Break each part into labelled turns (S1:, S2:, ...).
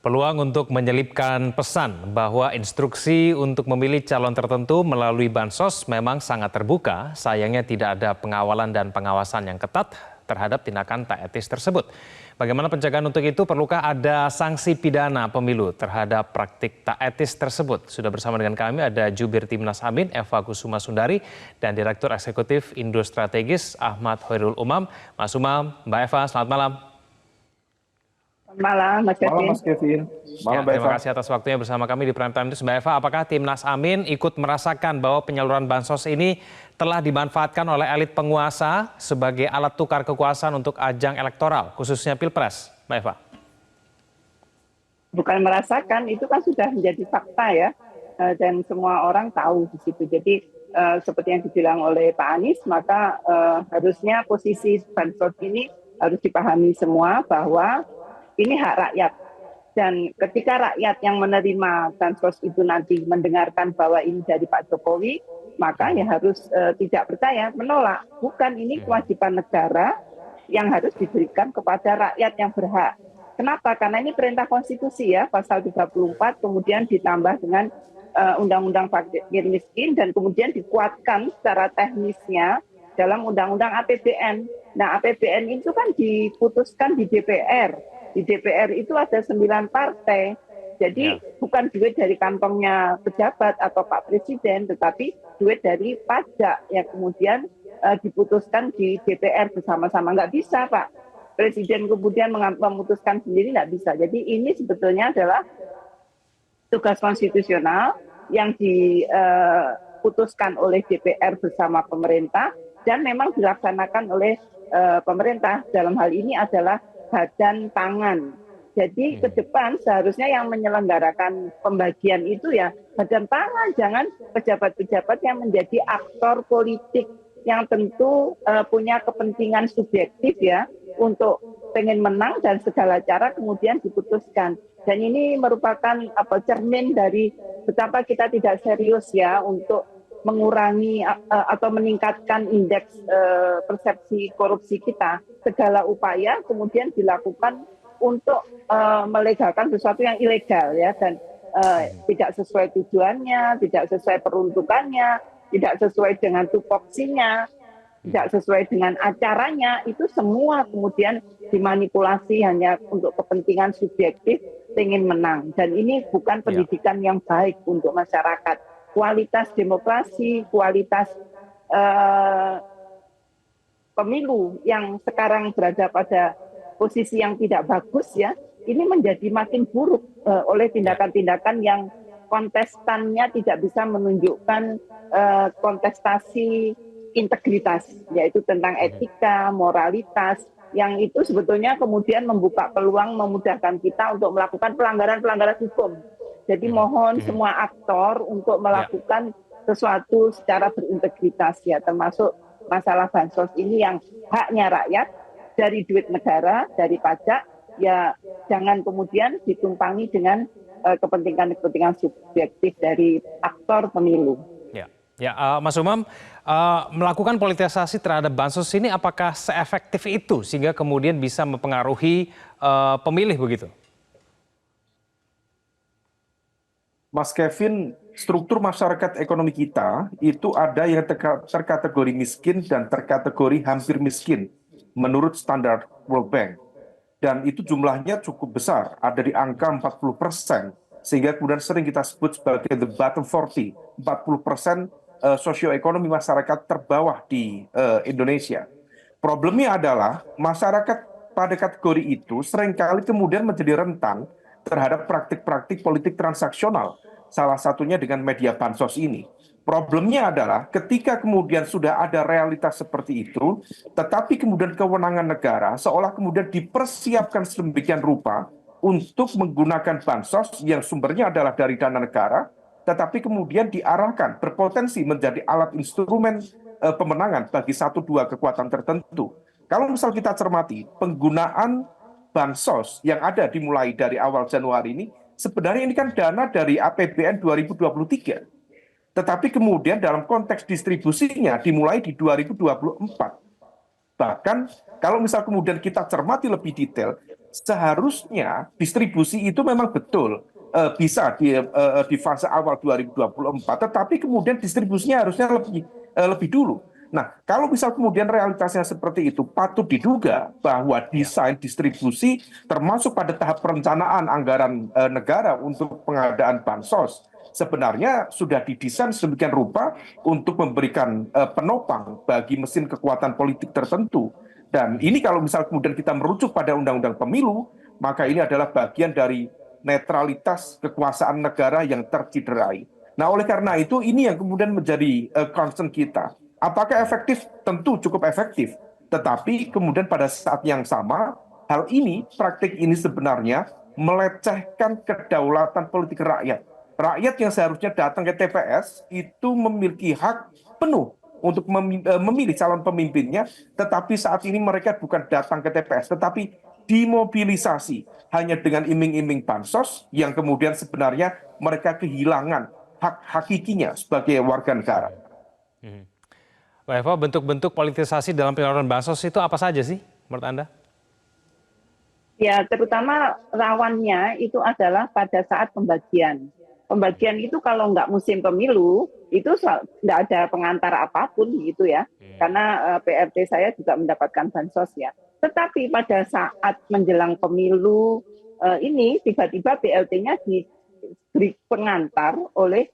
S1: Peluang untuk menyelipkan pesan bahwa instruksi untuk memilih calon tertentu melalui bansos memang sangat terbuka. Sayangnya tidak ada pengawalan dan pengawasan yang ketat terhadap tindakan tak etis tersebut. Bagaimana pencegahan untuk itu? Perlukah ada sanksi pidana pemilu terhadap praktik tak etis tersebut? Sudah bersama dengan kami ada Jubir Timnas Amin, Eva Kusuma Sundari, dan Direktur Eksekutif Indo Strategis Ahmad Hoirul Umam. Mas Umam, Mbak Eva, selamat malam.
S2: Malam, Mas Kevin.
S3: Malam, Mas Kevin. Malam, Mbak
S1: Terima
S3: Eva.
S1: kasih atas waktunya bersama kami di Prime Time News. Mbak Eva, apakah Timnas Amin ikut merasakan bahwa penyaluran bansos ini telah dimanfaatkan oleh elit penguasa sebagai alat tukar kekuasaan untuk ajang elektoral, khususnya Pilpres, Mbak Eva?
S2: Bukan merasakan, itu kan sudah menjadi fakta ya, dan semua orang tahu di situ. Jadi seperti yang dibilang oleh Pak Anies, maka harusnya posisi bansos ini harus dipahami semua bahwa ini hak rakyat. Dan ketika rakyat yang menerima bansos itu nanti mendengarkan bahwa ini dari Pak Jokowi, maka ya harus tidak percaya, menolak. Bukan, ini kewajiban negara yang harus diberikan kepada rakyat yang berhak. Kenapa? Karena ini perintah konstitusi ya, pasal 34, kemudian ditambah dengan Undang-Undang Fakir Miskin, dan kemudian dikuatkan secara teknisnya dalam Undang-Undang APBN. Nah, APBN itu kan diputuskan di DPR. Di DPR itu ada 9 partai. Jadi bukan duit dari kantongnya pejabat atau Pak Presiden, tetapi duit dari pajak yang kemudian diputuskan di DPR bersama-sama. Nggak bisa, Pak. Presiden kemudian memutuskan sendiri, nggak bisa. Jadi ini sebetulnya adalah tugas konstitusional yang diputuskan oleh DPR bersama pemerintah dan memang dilaksanakan oleh pemerintah. Dalam hal ini adalah badan pangan. Jadi ke depan seharusnya yang menyelenggarakan pembagian itu ya badan pangan, jangan pejabat-pejabat yang menjadi aktor politik yang tentu punya kepentingan subjektif ya untuk pengen menang dan segala cara kemudian diputuskan. Dan ini merupakan cermin dari betapa kita tidak serius ya untuk mengurangi atau meningkatkan indeks persepsi korupsi kita. Segala upaya kemudian dilakukan untuk melegalkan sesuatu yang ilegal ya, dan tidak sesuai tujuannya, tidak sesuai peruntukannya, tidak sesuai dengan tupoksinya, tidak sesuai dengan acaranya, itu semua kemudian dimanipulasi hanya untuk kepentingan subjektif ingin menang. Dan ini bukan pendidikan yang baik untuk masyarakat. Kualitas demokrasi, kualitas pemilu yang sekarang berada pada posisi yang tidak bagus ya, ini menjadi makin buruk oleh tindakan-tindakan yang kontestannya tidak bisa menunjukkan kontestasi integritas, yaitu tentang etika, moralitas, yang itu sebetulnya kemudian membuka peluang memudahkan kita untuk melakukan pelanggaran-pelanggaran hukum. Jadi mohon semua aktor untuk melakukan sesuatu secara berintegritas ya, termasuk masalah bansos ini yang haknya rakyat dari duit negara, dari pajak, ya jangan kemudian ditumpangi dengan kepentingan-kepentingan subjektif dari aktor pemilu.
S1: Mas Umam, melakukan politisasi terhadap bansos ini apakah seefektif itu sehingga kemudian bisa mempengaruhi pemilih begitu?
S3: Mas Kevin, struktur masyarakat ekonomi kita itu ada yang terkategori miskin dan terkategori hampir miskin menurut standar World Bank. Dan itu jumlahnya cukup besar, ada di angka 40%, sehingga kemudian sering kita sebut sebagai the bottom 40%, 40% sosioekonomi masyarakat terbawah di Indonesia. Problemnya adalah masyarakat pada kategori itu seringkali kemudian menjadi rentan terhadap praktik-praktik politik transaksional, salah satunya dengan media bansos ini. Problemnya adalah ketika kemudian sudah ada realitas seperti itu, tetapi kemudian kewenangan negara seolah kemudian dipersiapkan sedemikian rupa untuk menggunakan bansos yang sumbernya adalah dari dana negara, tetapi kemudian diarahkan berpotensi menjadi alat instrumen pemenangan bagi 1-2 kekuatan tertentu. Kalau misal kita cermati penggunaan bansos yang ada dimulai dari awal Januari ini, sebenarnya ini kan dana dari APBN 2023. Tetapi kemudian dalam konteks distribusinya dimulai di 2024. Bahkan kalau misal kemudian kita cermati lebih detail, seharusnya distribusi itu memang betul bisa di fase awal 2024, tetapi kemudian distribusinya harusnya lebih dulu. Nah, kalau misal kemudian realitasnya seperti itu, patut diduga bahwa
S1: Ya.
S3: desain distribusi termasuk pada tahap perencanaan anggaran negara untuk pengadaan bansos sebenarnya sudah didesain sedemikian rupa untuk memberikan penopang bagi mesin kekuatan politik tertentu. Dan ini kalau misal kemudian kita merujuk pada undang-undang pemilu, maka
S1: Ya.
S3: ini adalah bagian dari netralitas kekuasaan negara yang terciderai. Nah, oleh karena itu ini yang kemudian menjadi concern kita. Apakah efektif? Tentu cukup efektif. Tetapi kemudian pada saat yang sama, hal ini, praktik ini sebenarnya melecehkan kedaulatan politik rakyat. Rakyat yang seharusnya datang ke TPS itu memiliki hak penuh untuk memilih calon pemimpinnya, tetapi saat ini mereka bukan datang ke TPS, tetapi dimobilisasi hanya dengan iming-iming bansos yang kemudian sebenarnya mereka kehilangan hak hakikinya sebagai warga negara.
S1: Mhm. Mbak Eva, bentuk-bentuk politisasi dalam penyaluran bansos itu apa saja sih menurut Anda?
S2: Ya, terutama rawannya itu adalah pada saat pembagian. Pembagian itu kalau nggak musim pemilu, itu nggak ada pengantar apapun gitu ya. Karena PRT saya juga mendapatkan bansos ya. Tetapi pada saat menjelang pemilu ini, tiba-tiba BLT-nya diberi pengantar oleh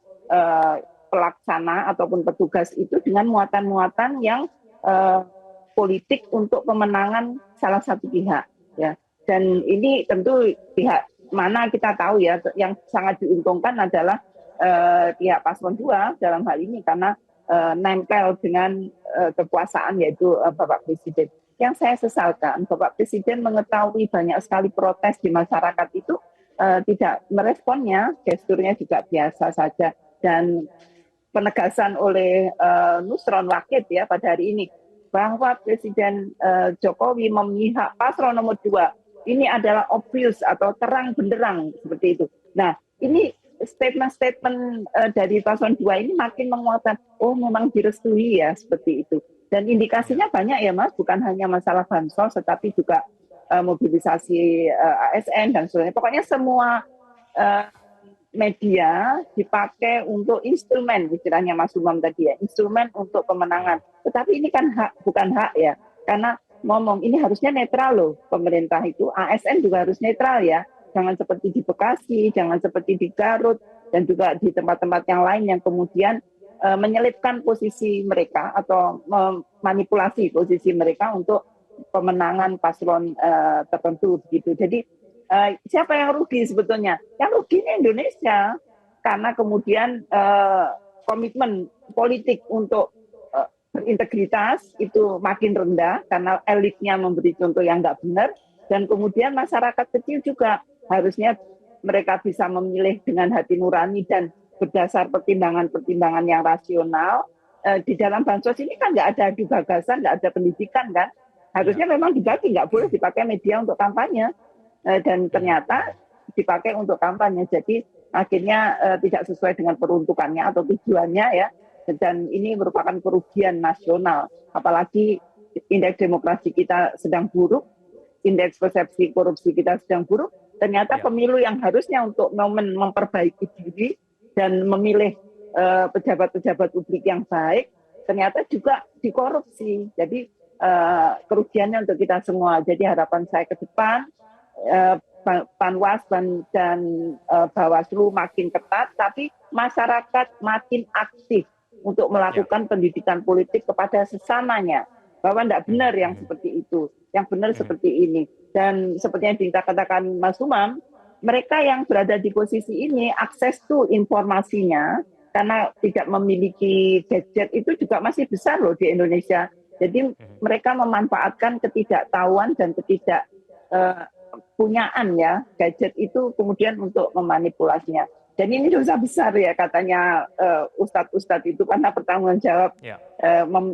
S2: pelaksana ataupun petugas itu dengan muatan-muatan yang politik untuk pemenangan salah satu pihak. Ya. Dan ini tentu pihak mana kita tahu ya, yang sangat diuntungkan adalah pihak paslon 2 dalam hal ini karena nempel dengan kekuasaan yaitu Bapak Presiden. Yang saya sesalkan, Bapak Presiden mengetahui banyak sekali protes di masyarakat itu tidak meresponnya, gesturnya juga biasa saja. Dan penegasan oleh Nusron Wahid ya pada hari ini bahwa Presiden Jokowi memihak paslon nomor 2 ini adalah obvious atau terang benderang seperti itu. Nah, ini statement-statement dari paslon 2 ini makin menguatkan, oh memang direstui ya seperti itu. Dan indikasinya banyak ya Mas, bukan hanya masalah bansos, tetapi juga mobilisasi ASN dan sebagainya. Pokoknya semua media dipakai untuk instrumen, istilahnya Mas Umam tadi ya, instrumen untuk pemenangan. Tetapi ini kan hak, bukan hak ya, karena ngomong ini harusnya netral loh, pemerintah itu, ASN juga harus netral ya, jangan seperti di Bekasi, jangan seperti di Garut, dan juga di tempat-tempat yang lain yang kemudian menyelipkan posisi mereka atau memanipulasi posisi mereka untuk pemenangan paslon tertentu begitu. Jadi siapa yang rugi sebetulnya? Yang rugi ini Indonesia, karena kemudian komitmen politik untuk berintegritas itu makin rendah karena elitnya memberi contoh yang nggak benar, dan kemudian masyarakat kecil juga harusnya mereka bisa memilih dengan hati nurani dan berdasar pertimbangan-pertimbangan yang rasional. Di dalam bansos ini kan nggak ada adu gagasan, nggak ada pendidikan kan, harusnya memang dibagi, nggak boleh dipakai media untuk kampanye, dan ternyata dipakai untuk kampanye, jadi akhirnya tidak sesuai dengan peruntukannya atau tujuannya ya. Dan ini merupakan kerugian nasional, apalagi indeks demokrasi kita sedang buruk, indeks persepsi korupsi kita sedang buruk, ternyata pemilu yang harusnya untuk memperbaiki diri dan memilih pejabat-pejabat publik yang baik, ternyata juga dikorupsi. Jadi kerugiannya untuk kita semua. Jadi harapan saya ke depan, Panwas dan Bawaslu makin ketat, tapi masyarakat makin aktif untuk melakukan pendidikan politik kepada sesamanya, bahwa tidak benar yang seperti itu, yang benar seperti ini. Dan seperti yang dikatakan Mas Umam, mereka yang berada di posisi ini akses tuh informasinya karena tidak memiliki gadget itu juga masih besar loh di Indonesia. Jadi mereka memanfaatkan ketidaktahuan dan ketidakpunyaan ya gadget itu kemudian untuk memanipulasinya. Dan ini dosa besar ya katanya ustadz-ustadz itu, karena pertanggung jawab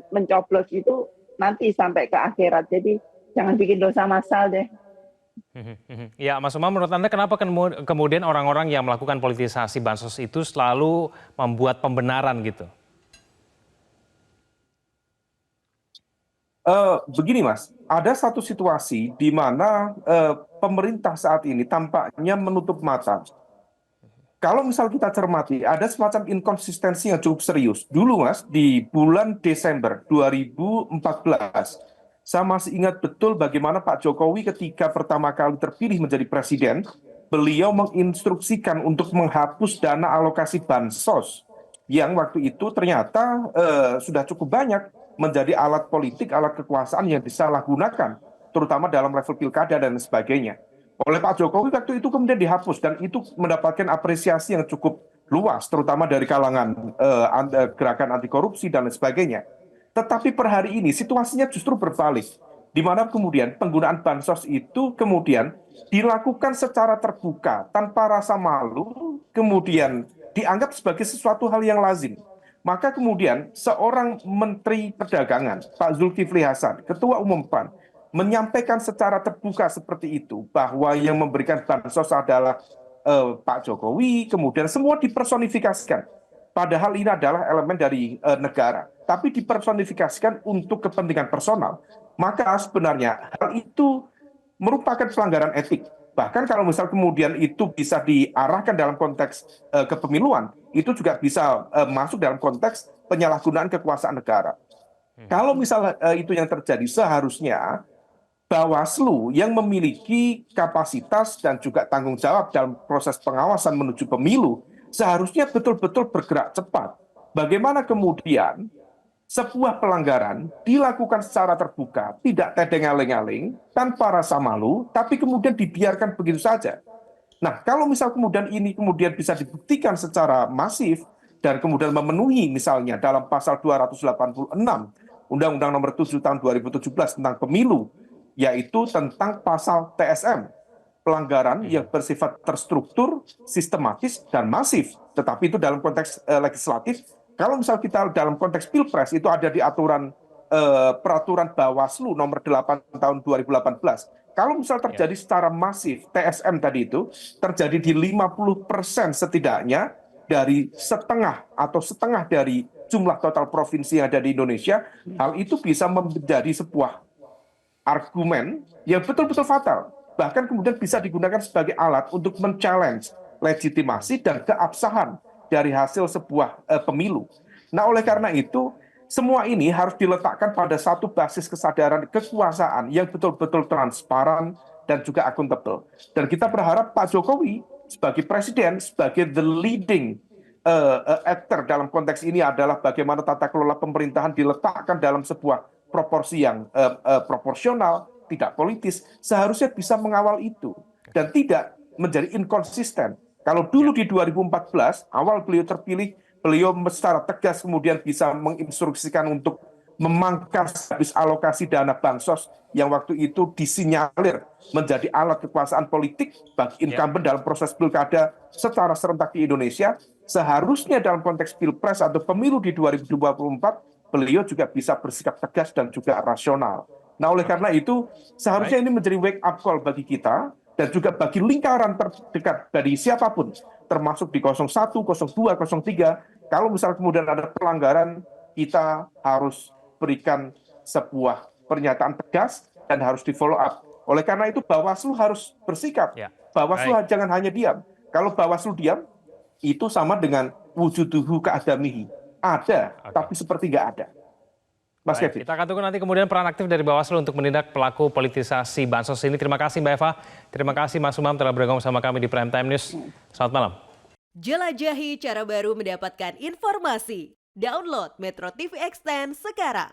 S2: mencoblos itu nanti sampai ke akhirat. Jadi jangan bikin dosa massal deh.
S1: Ya, Mas Umam, menurut Anda kenapa kemudian orang-orang yang melakukan politisasi bansos itu selalu membuat pembenaran gitu?
S3: Begini Mas, ada satu situasi di mana pemerintah saat ini tampaknya menutup mata. Kalau misal kita cermati, ada semacam inkonsistensi yang cukup serius. Dulu Mas, di bulan Desember 2014, saya masih ingat betul bagaimana Pak Jokowi ketika pertama kali terpilih menjadi presiden, beliau menginstruksikan untuk menghapus dana alokasi bansos yang waktu itu ternyata sudah cukup banyak menjadi alat politik, alat kekuasaan yang disalahgunakan, terutama dalam level pilkada dan sebagainya. Oleh Pak Jokowi waktu itu kemudian dihapus dan itu mendapatkan apresiasi yang cukup luas, terutama dari kalangan gerakan anti korupsi dan lain sebagainya. Tetapi per hari ini situasinya justru berbalik, di mana kemudian penggunaan bansos itu kemudian dilakukan secara terbuka, tanpa rasa malu, kemudian dianggap sebagai sesuatu hal yang lazim. Maka kemudian seorang Menteri Perdagangan, Pak Zulkifli Hasan, Ketua Umum PAN, menyampaikan secara terbuka seperti itu, bahwa yang memberikan bansos adalah Pak Jokowi, kemudian semua dipersonifikasikan. Padahal ini adalah elemen dari negara, tapi dipersonifikasikan untuk kepentingan personal. Maka sebenarnya hal itu merupakan pelanggaran etik. Bahkan kalau misal kemudian itu bisa diarahkan dalam konteks kepemiluan, itu juga bisa masuk dalam konteks penyalahgunaan kekuasaan negara. Kalau misal itu yang terjadi, seharusnya Bawaslu yang memiliki kapasitas dan juga tanggung jawab dalam proses pengawasan menuju pemilu seharusnya betul-betul bergerak cepat. Bagaimana kemudian sebuah pelanggaran dilakukan secara terbuka, tidak tedeng-aleng-aleng, tanpa rasa malu, tapi kemudian dibiarkan begitu saja. Nah, kalau misal kemudian ini kemudian bisa dibuktikan secara masif dan kemudian memenuhi misalnya dalam pasal 286 Undang-Undang Nomor 7 Tahun 2017 tentang Pemilu, yaitu tentang pasal TSM, pelanggaran yang bersifat terstruktur, sistematis, dan masif. Tetapi itu dalam konteks legislatif. Kalau misal kita dalam konteks Pilpres, itu ada di aturan peraturan Bawaslu nomor 8 tahun 2018. Kalau misal terjadi secara masif, TSM tadi itu, terjadi di 50% setidaknya dari setengah atau setengah dari jumlah total provinsi yang ada di Indonesia, hal itu bisa menjadi sebuah argumen yang betul-betul fatal, bahkan kemudian bisa digunakan sebagai alat untuk men-challenge legitimasi dan keabsahan dari hasil sebuah pemilu. Nah, oleh karena itu, semua ini harus diletakkan pada satu basis kesadaran kekuasaan yang betul-betul transparan dan juga akuntabel. Dan kita berharap Pak Jokowi sebagai presiden, sebagai the leading actor dalam konteks ini adalah bagaimana tata kelola pemerintahan diletakkan dalam sebuah proporsi yang proporsional, tidak politis, seharusnya bisa mengawal itu dan tidak menjadi inkonsisten. Kalau dulu di 2014, awal beliau terpilih, beliau secara tegas kemudian bisa menginstruksikan untuk memangkas habis alokasi dana bansos yang waktu itu disinyalir menjadi alat kekuasaan politik bagi incumbent dalam proses pilkada secara serentak di Indonesia. Seharusnya dalam konteks Pilpres atau pemilu di 2024, beliau juga bisa bersikap tegas dan juga rasional. Nah, oleh karena itu, seharusnya ini menjadi wake up call bagi kita dan juga bagi lingkaran terdekat dari siapapun, termasuk di 01, 02, 03. Kalau misal kemudian ada pelanggaran, kita harus berikan sebuah pernyataan tegas dan harus di-follow up. Oleh karena itu, Bawaslu harus bersikap. Bawaslu jangan hanya diam. Kalau Bawaslu diam, itu sama dengan wujuduhu keadamihi. Ada, tapi seperti nggak ada. Mas Kevin.
S1: Kita akan tunggu nanti kemudian peran aktif dari Bawaslu untuk menindak pelaku politisasi bansos ini. Terima kasih Mbak Eva. Terima kasih Mas Umam telah bergabung sama kami di Prime Time News. Selamat malam.
S4: Jelajahi cara baru mendapatkan informasi. Download Metro TV Extend sekarang.